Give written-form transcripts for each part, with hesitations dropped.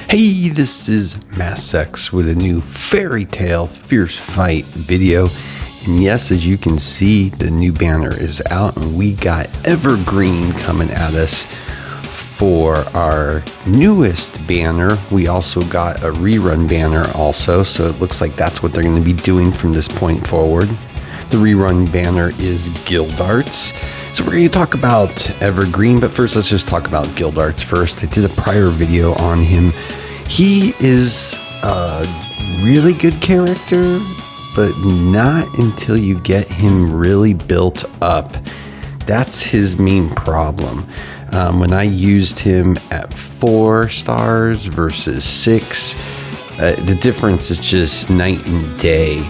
Hey, this is Massex with a new Fairy Tale Fierce Fight video. And yes, as you can see, the new banner is out and we got Evergreen coming at us for our newest banner. We also got a rerun banner also, so it looks like that's what they're going to be doing from this point forward. The rerun banner is Guild Arts. So we're going to talk about Evergreen, but first let's just talk about Guild Arts first. I did a prior video on him. He is a really good character, but not until you get him really built up. That's his main problem. When I used him at 4 stars versus 6, the difference is just night and day.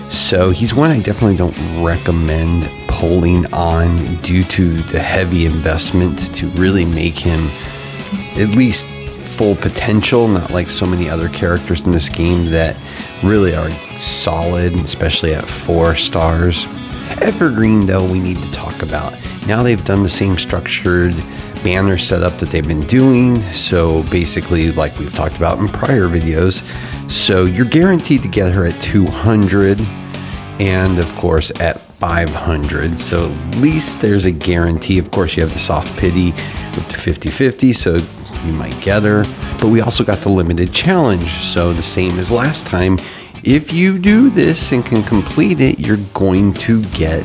So he's one I definitely don't recommend pulling on due to the heavy investment to really make him at least full potential, not like so many other characters in this game that really are solid, especially at 4 stars. Evergreen, though, we need to talk about. Now they've done the same structured banner setup that they've been doing, so basically like we've talked about in prior videos. So you're guaranteed to get her at 200 and of course at 500, so at least there's a guarantee. Of course you have the soft pity with the 50-50, so you might get her, but we also got the limited challenge. So the same as last time, if you do this and can complete it, you're going to get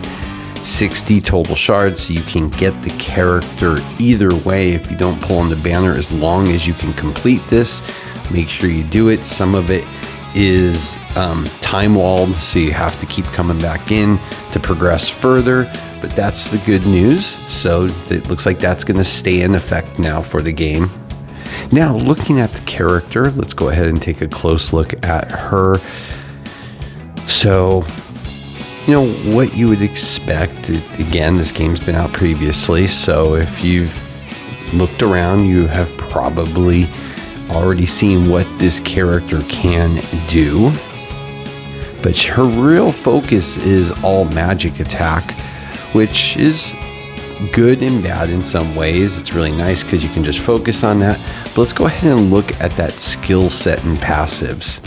60 total shards, so you can get the character either way if you don't pull on the banner, as long as you can complete this. Make sure you do it. Some of it is time walled, so you have to keep coming back in to progress further, but that's the good news. So it looks like that's going to stay in effect now for the game. Now, looking at the character, let's go ahead and take a close look at her. So, you know, what you would expect. Again, this game's been out previously, so if you've looked around, you have probably already seen what this character can do. But her real focus is all magic attack, which is good and bad in some ways. It's really nice because you can just focus on that. But let's go ahead and look at that skill set and passives.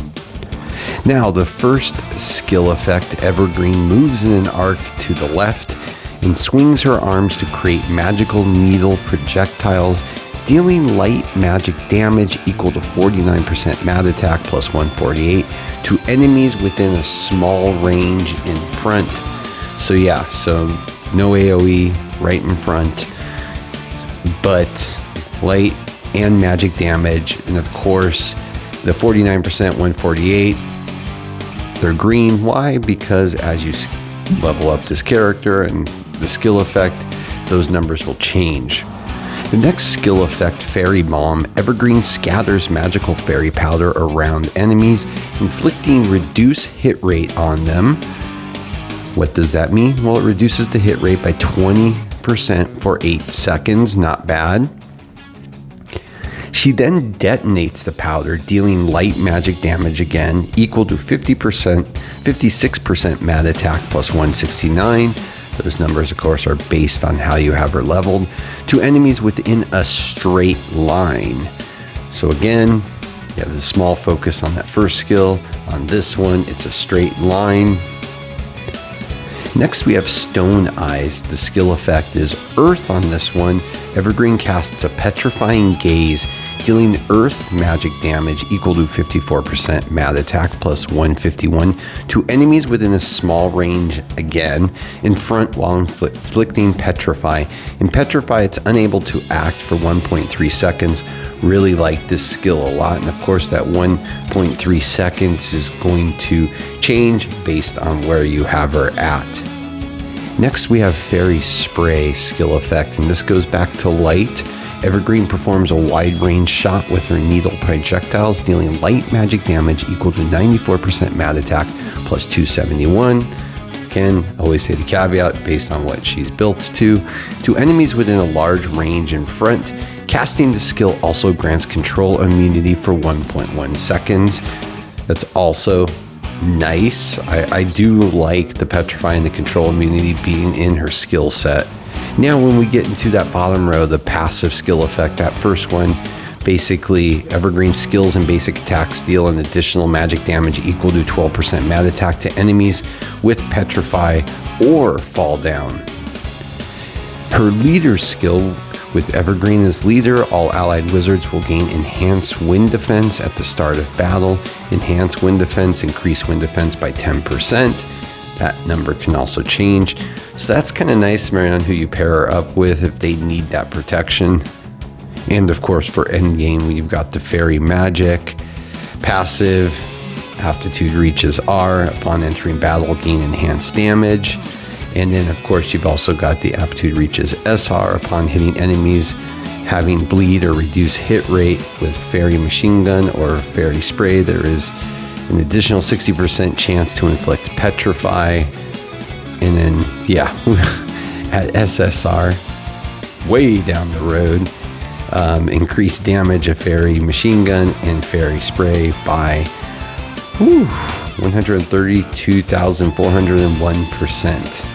Now, the first skill effect, Evergreen moves in an arc to the left and swings her arms to create magical needle projectiles, dealing light magic damage equal to 49% mat attack plus 148 to enemies within a small range in front. So yeah, so no AoE right in front, but light and magic damage. And of course, the 49%, 148, they're green. Why? Because as you level up this character and the skill effect, those numbers will change. The next skill effect, Fairy Bomb, Evergreen scatters magical fairy powder around enemies, inflicting reduced hit rate on them. What does that mean? Well, it reduces the hit rate by 20% for 8 seconds. Not bad. She then detonates the powder, dealing light magic damage again, equal to 56% mat attack plus 169. Those numbers, of course, are based on how you have her leveled, to enemies within a straight line. So again, you have a small focus on that first skill. On this one, it's a straight line. Next, we have Stone Eyes. The skill effect is Earth on this one. Evergreen casts a petrifying gaze, dealing earth magic damage equal to 54% mat attack plus 151 to enemies within a small range again in front while inflicting petrify. In petrify, it's unable to act for 1.3 seconds. Really like this skill a lot, and of course that 1.3 seconds is going to change based on where you have her at. Next, we have Fairy Spray skill effect, and this goes back to light. Evergreen performs a wide range shot with her needle projectiles, dealing light magic damage equal to 94% mat attack plus 271. Again, always say the caveat based on what she's built to enemies within a large range in front. Casting the skill also grants control immunity for 1.1 seconds. That's also nice. I do like the petrify and the control immunity being in her skill set. Now when we get into that bottom row, the passive skill effect, that first one, Basically, Evergreen skills and basic attacks deal an additional magic damage equal to 12% mad attack to enemies with Petrify or Fall Down. Her leader skill, with Evergreen as leader, all allied wizards will gain enhanced wind defense at the start of battle. Enhanced wind defense, increase wind defense by 10%. That number can also change. So that's kind of nice, depending on who you pair her up with if they need that protection. And of course, for endgame, we've got the Fairy Magic. Passive, aptitude reaches R. Upon entering battle, gain enhanced damage. And then, of course, you've also got the aptitude reaches SR. Upon hitting enemies, having bleed or reduce hit rate with Fairy Machine Gun or Fairy Spray, there is an additional 60% chance to inflict Petrify. And then, yeah, at SSR, way down the road, increase damage of Fairy Machine Gun and Fairy Spray by 132,401%.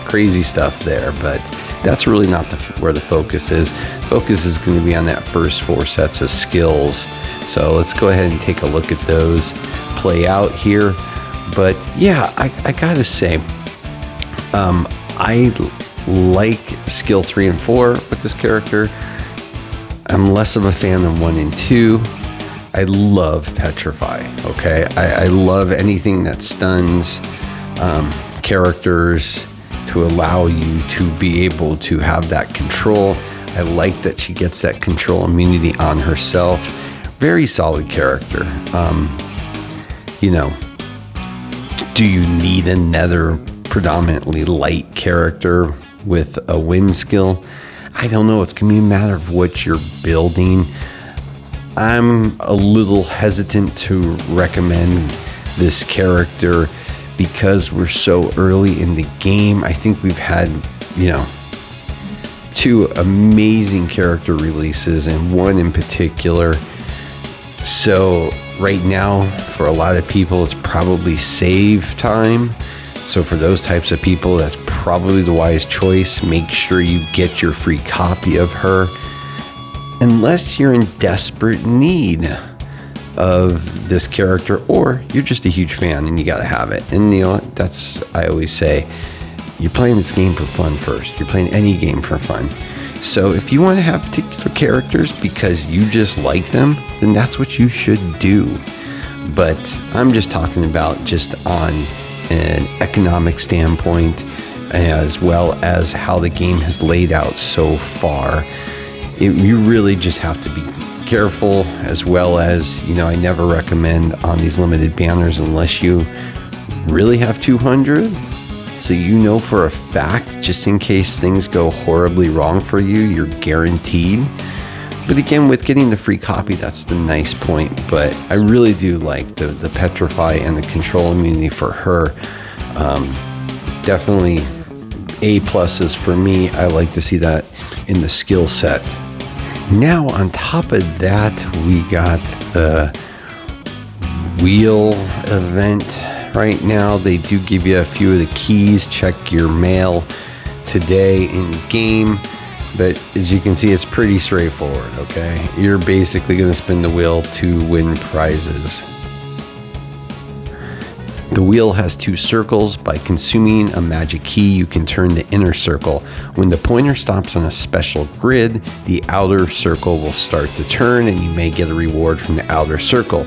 Crazy stuff there, but that's really not where the focus is. Focus is going to be on that first 4 sets of skills. So let's go ahead and take a look at those play out here. But yeah, I gotta say, I like skill 3 and 4 with this character. I'm less of a fan than 1 and 2. I love Petrify, okay? I love anything that stuns characters to allow you to be able to have that control. I like that she gets that control immunity on herself. Very solid character. You know, do you need another predominantly light character with a wind skill? I don't know. It's going to be a matter of what you're building. I'm a little hesitant to recommend this character because we're so early in the game. I think we've had, 2 amazing character releases and 1 in particular. So right now, for a lot of people, it's probably save time. So for those types of people, that's probably the wise choice. Make sure you get your free copy of her, unless you're in desperate need of this character, or you're just a huge fan and you gotta have it. And that's, I always say, you're playing this game for fun first. You're playing any game for fun. So if you want to have particular characters because you just like them, then that's what you should do. But I'm just talking about just on an economic standpoint, as well as how the game has laid out so far. You really just have to be careful, as well as, I never recommend on these limited banners unless you really have 200. So for a fact, just in case things go horribly wrong for you, you're guaranteed. But again, with getting the free copy, that's the nice point. But I really do like the Petrify and the control immunity for her. Definitely A pluses for me. I like to see that in the skill set. Now, on top of that, we got the wheel event. Right now, they do give you a few of the keys. Check your mail today in game. But as you can see, it's pretty straightforward, okay? You're basically going to spin the wheel to win prizes. The wheel has 2 circles. By consuming a magic key, you can turn the inner circle. When the pointer stops on a special grid, the outer circle will start to turn, and you may get a reward from the outer circle.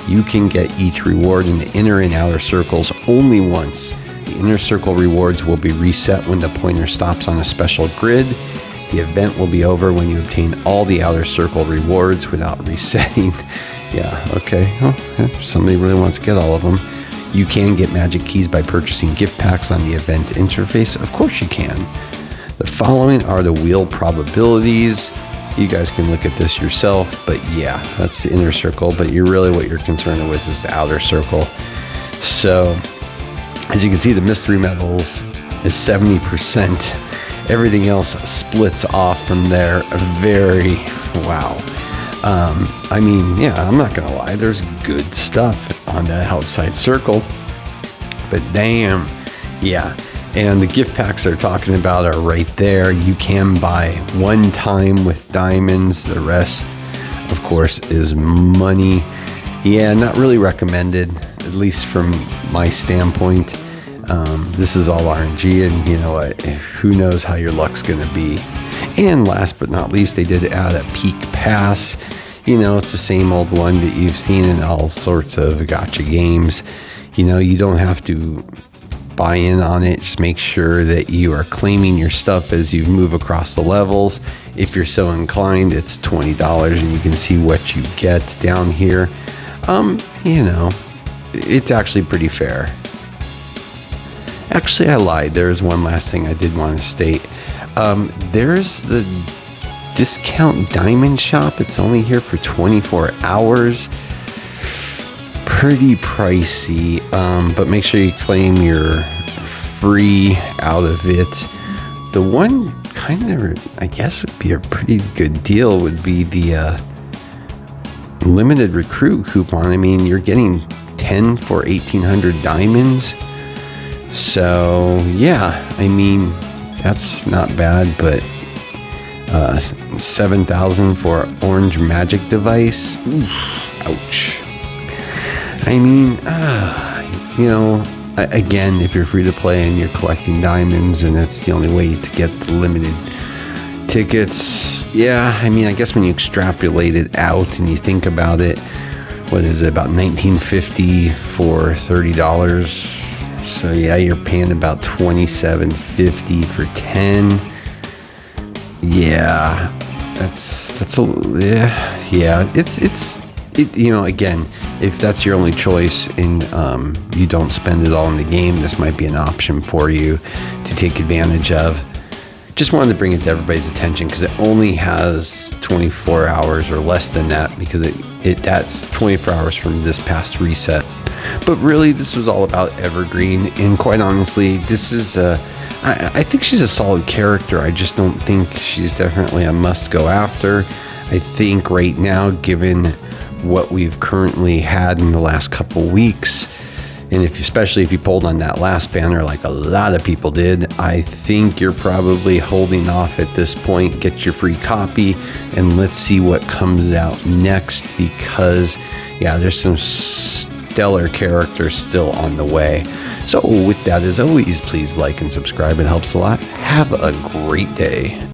You can get each reward in the inner and outer circles only once. The inner circle rewards will be reset when the pointer stops on a special grid. The event will be over when you obtain all the outer circle rewards without resetting. Yeah, okay. Well, if somebody really wants to get all of them. You can get magic keys by purchasing gift packs on the event interface. Of course you can. The following are the wheel probabilities. You guys can look at this yourself, but yeah, that's the inner circle, but what you're concerned with is the outer circle. So, as you can see, the mystery metals is 70%. Everything else splits off from there. Wow. I'm not gonna lie, there's good stuff on the outside circle, but damn, yeah. And the gift packs they're talking about are right there. You can buy 1 time with diamonds. The rest of course, is money. Yeah, not really recommended, at least from my standpoint. This is all RNG, and you know what? Who knows how your luck's going to be. And last but not least, they did add a peak pass. You know, it's the same old one that you've seen in all sorts of gacha games. You know, you don't have to buy in on it. Just make sure that you are claiming your stuff as you move across the levels. If you're so inclined, it's $20, and you can see what you get down here. You know, it's actually pretty fair. Actually, I lied. There's one last thing I did want to state. There's the discount diamond shop. It's only here for 24 hours. Pretty pricey, but make sure you claim your free out of it. The one kind of, I guess, would be a pretty good deal would be the limited recruit coupon. I mean, you're getting 10 for 1,800 diamonds. So yeah, I mean, that's not bad, but 7,000 for orange magic device. Oof, ouch. I mean, you know, again, if you're free to play and you're collecting diamonds and that's the only way to get the limited tickets, yeah, I mean, I guess when you extrapolate it out and you think about it, what is it, about $19.50 for $30? So yeah, you're paying about $27.50 for 10. Yeah, that's a, yeah, it's you know, again, if that's your only choice and you don't spend it all in the game, this might be an option for you to take advantage of. Just wanted to bring it to everybody's attention because it only has 24 hours or less than that, because that's 24 hours from this past reset. But really, this was all about Evergreen, and quite honestly, this is I think she's a solid character. I just don't think she's definitely a must go after. I think right now, given what we've currently had in the last couple weeks, and especially if you pulled on that last banner like a lot of people did, I think you're probably holding off at this point. Get your free copy and let's see what comes out next, because yeah, there's some stellar characters still on the way. So with that, as always, please like and subscribe. It helps a lot. Have a great day.